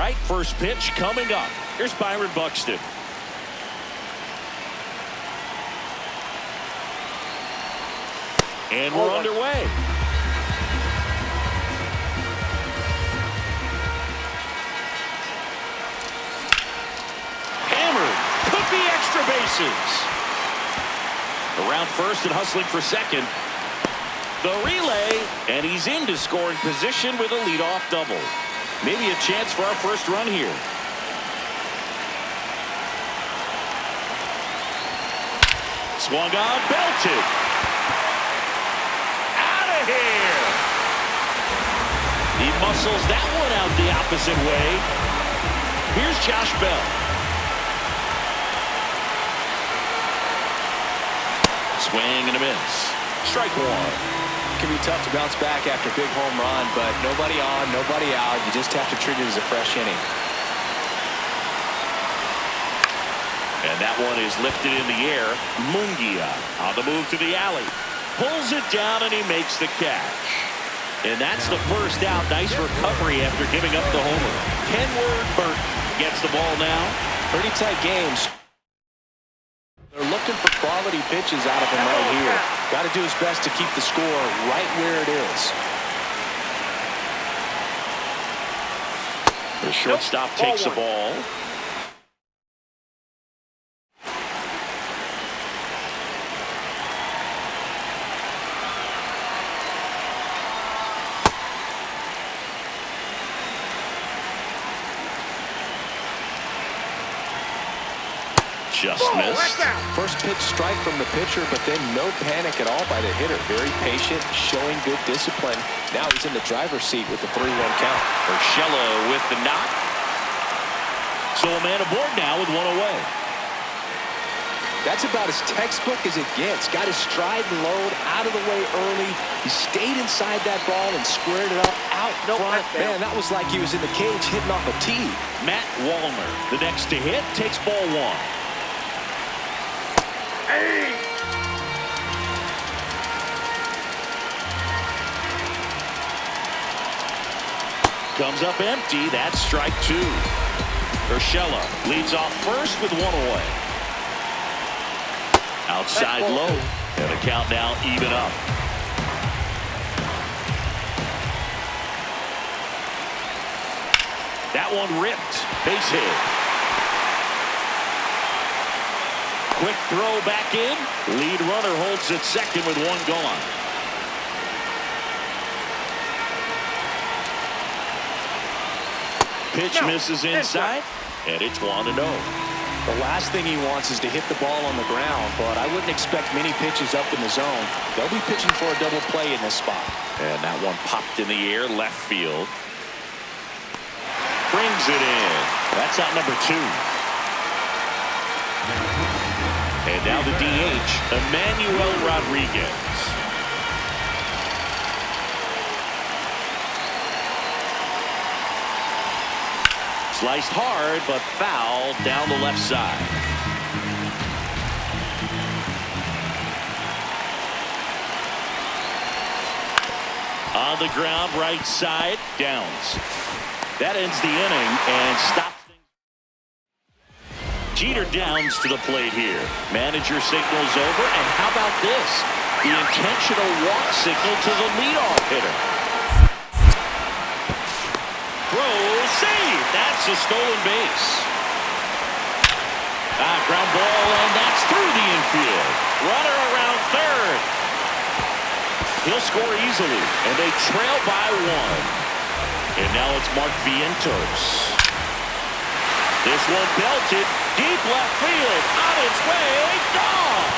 right, first pitch coming up. Here's Byron Buxton. And we're underway. Hammered. Could be extra bases. Around first and hustling for second. The relay, and he's into scoring position with a leadoff double. Maybe a chance for our first run here. Swung on, belted. Out of here. He muscles that one out the opposite way. Here's Josh Bell. Swing and a miss. Strike one. It can be tough to bounce back after a big home run, but nobody on, nobody out. You just have to treat it as a fresh inning. And that one is lifted in the air. Mungia on the move to the alley. Pulls it down and he makes the catch. And that's the first out. Nice recovery after giving up the homer. Kenward Burton gets the ball now. Pretty tight games. They're looking for quality pitches out of him right here. Got to do his best to keep the score right where it is. The shortstop takes the ball. Just missed. First pitch strike from the pitcher, but then no panic at all by the hitter. Very patient, showing good discipline. Now he's in the driver's seat with the 3-1 count. Urshela with the knock. So a man aboard now with one away. That's about as textbook as it gets. Got his stride and load out of the way early. He stayed inside that ball and squared it up out front. Man, that was like he was in the cage hitting off a tee. Matt Wallner, the next to hit, takes ball one. Comes up empty. That's strike two. Urshela leads off first with one away. Outside low. And the count now even up. That one ripped. Base hit. Quick throw back in. Lead runner holds at second with one gone. Pitch misses inside, and it's 1-0. The last thing he wants is to hit the ball on the ground, but I wouldn't expect many pitches up in the zone. They'll be pitching for a double play in this spot. And that one popped in the air, left field. Brings it in. That's out number two. And now the DH, Emmanuel Rodriguez. Sliced hard, but foul down the left side. On the ground, right side, Downs. That ends the inning and stops things. Jeter Downs to the plate here. Manager signals over, and how about this? The intentional walk signal to the leadoff hitter. Throw, save. That's a stolen base. Ground ball, and that's through the infield. Runner around third. He'll score easily, and they trail by one. And now it's Mark Vientos. This one belted deep left field. On its way, gone.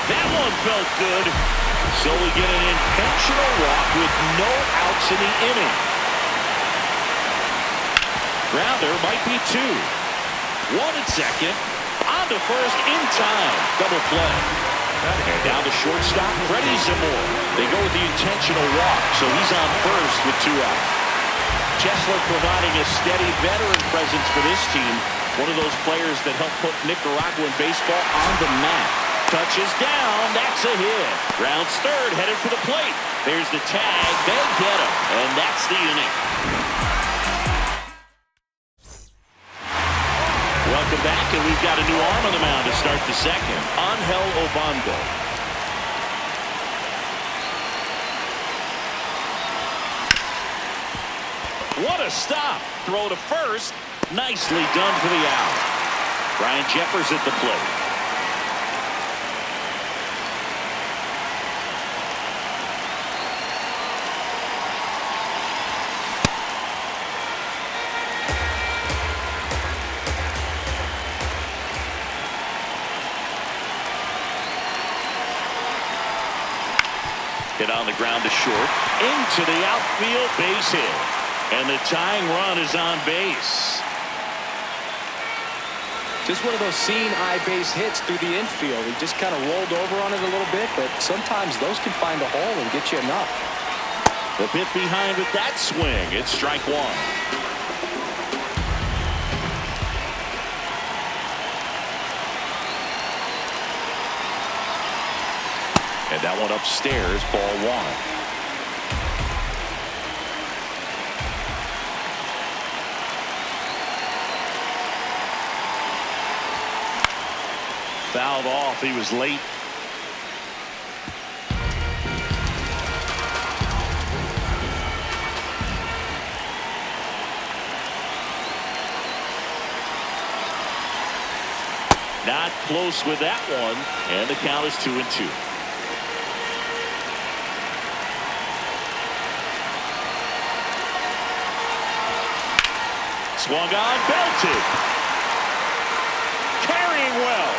That one felt good. So we get an intentional walk with no outs in the inning. Grounder might be two. One at second. On to first in time. Double play. And down to shortstop, Freddie Zamora. They go with the intentional walk, so he's on first with two out. Chesler providing a steady veteran presence for this team. One of those players that helped put Nicaraguan baseball on the map. Touches down, that's a hit. Rounds third, headed for the plate. There's the tag, they get him, and that's the inning. Welcome back, and we've got a new arm on the mound to start the second. Angel Obando. What a stop. Throw to first. Nicely done for the out. Brian Jeffers at the plate. Hit on the ground to short. Into the outfield, base hit. And the tying run is on base. Just one of those seeing eye base hits through the infield. He just kind of rolled over on it a little bit, but sometimes those can find a hole and get you enough. The bit behind with that swing. It's strike one. And that one upstairs, ball one. Fouled off. He was late. Not close with that one. And the count is 2-2. Swung on, belted. Carrying well.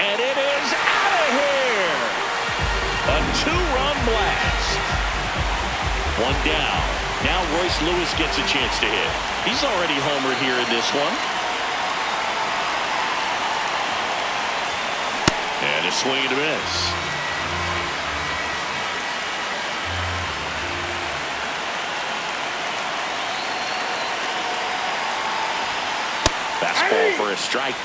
And it is out of here. A two-run blast. One down. Now Royce Lewis gets a chance to hit. He's already homered here in this one. And a swing and a miss. Fastball for a strike.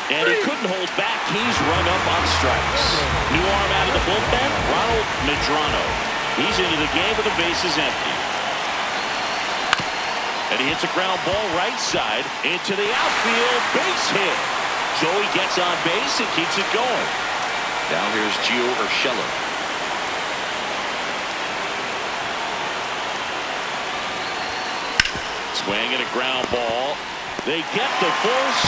And he couldn't hold back. He's rung up on strikes. New arm out of the bullpen, Ronald Medrano. He's into the game with the bases empty. And he hits a ground ball right side into the outfield. Base hit. Joey gets on base and keeps it going. Now here's Gio Urshela. Swing and a ground ball. They get the force.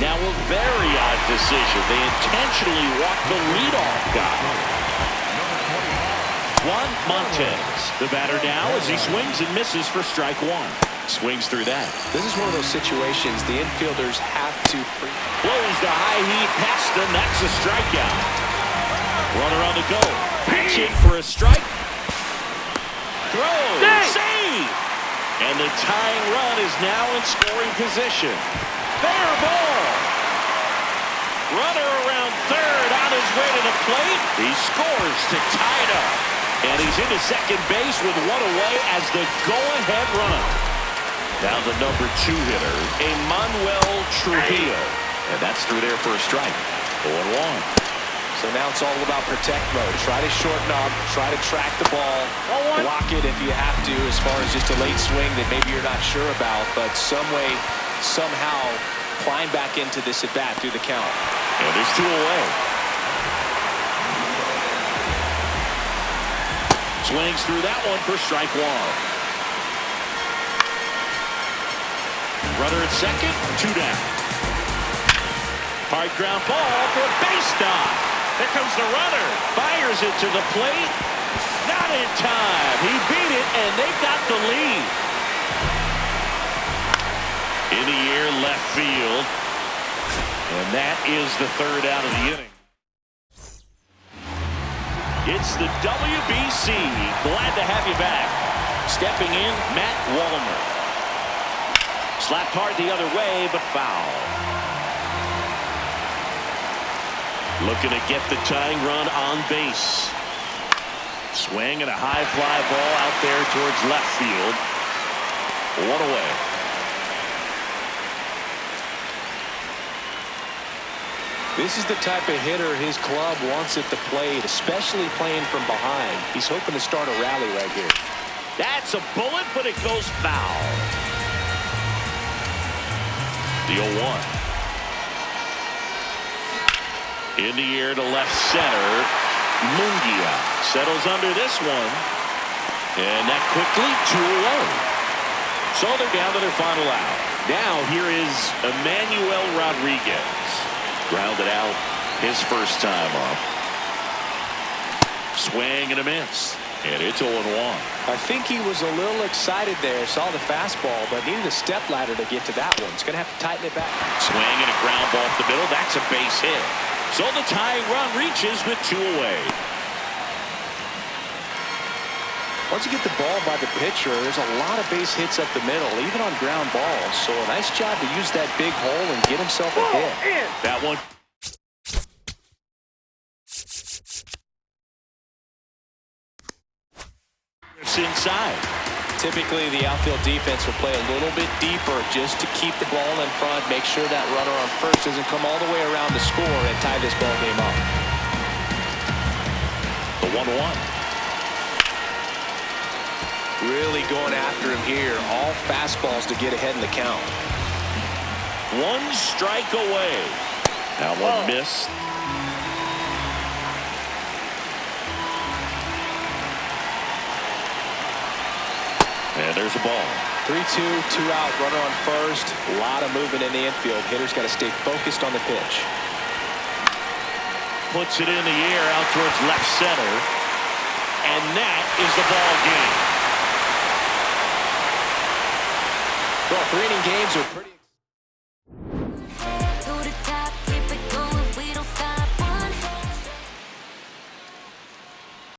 Now a very odd decision. They intentionally walked the leadoff guy. Juan Montez, the batter now as he swings and misses for strike one. Swings through that. This is one of those situations the infielders have to. Blows the high heat past him. That's a strikeout. Runner on the go. Pitch it for a strike. Throw. Save. And the tying run is now in scoring position. Fair ball. Runner around third on his way to the plate. He scores to tie it up. And he's into second base with one away as the go-ahead run. Now the number 2 hitter, Emmanuel Trujillo. And that's through there for a strike. 0-1. So now it's all about protect mode. Try to shorten up. Try to track the ball. Block it if you have to as far as just a late swing that maybe you're not sure about. But some way, somehow, climb back into this at-bat through the count. And there's 2 away. Swings through that one for strike one. Runner at second, 2 down. Hard ground ball for a base knock. There comes the runner. Fires it to the plate. Not in time. He beat it, and they've got the lead. In the air, left field. And that is the 3rd out of the inning. It's the WBC. Glad to have you back. Stepping in, Matt Wallner. Slapped hard the other way, but foul. Looking to get the tying run on base. Swing and a high fly ball out there towards left field. 1 away. This is the type of hitter his club wants it to play, especially playing from behind. He's hoping to start a rally right here. That's a bullet, but it goes foul. The 0-1. In the air to left center. Mungia settles under this one. And that quickly 2 away. So they're down to their final out. Now here is Emmanuel Rodriguez. Grounded out his first time up. Swing and a miss. And it's 0-1. I think he was a little excited there. Saw the fastball, but needed a step ladder to get to that one. He's going to have to tighten it back. Swing and a ground ball up the middle. That's a base hit. So the tying run reaches with 2 away. Once you get the ball by the pitcher, there's a lot of base hits up the middle, even on ground balls. So a nice job to use that big hole and get himself a hit. That one. It's inside. Typically, the outfield defense will play a little bit deeper just to keep the ball in front, make sure that runner on first doesn't come all the way around to score and tie this ball game up. The 1-1. Really going after him here. All fastballs to get ahead in the count. 1 strike away. That one missed. And there's a ball. 3-2, 2 out, runner on first. A lot of movement in the infield. Hitter's got to stay focused on the pitch. Puts it in the air out towards left center. And that is the ball game. Well, 3-inning games are pretty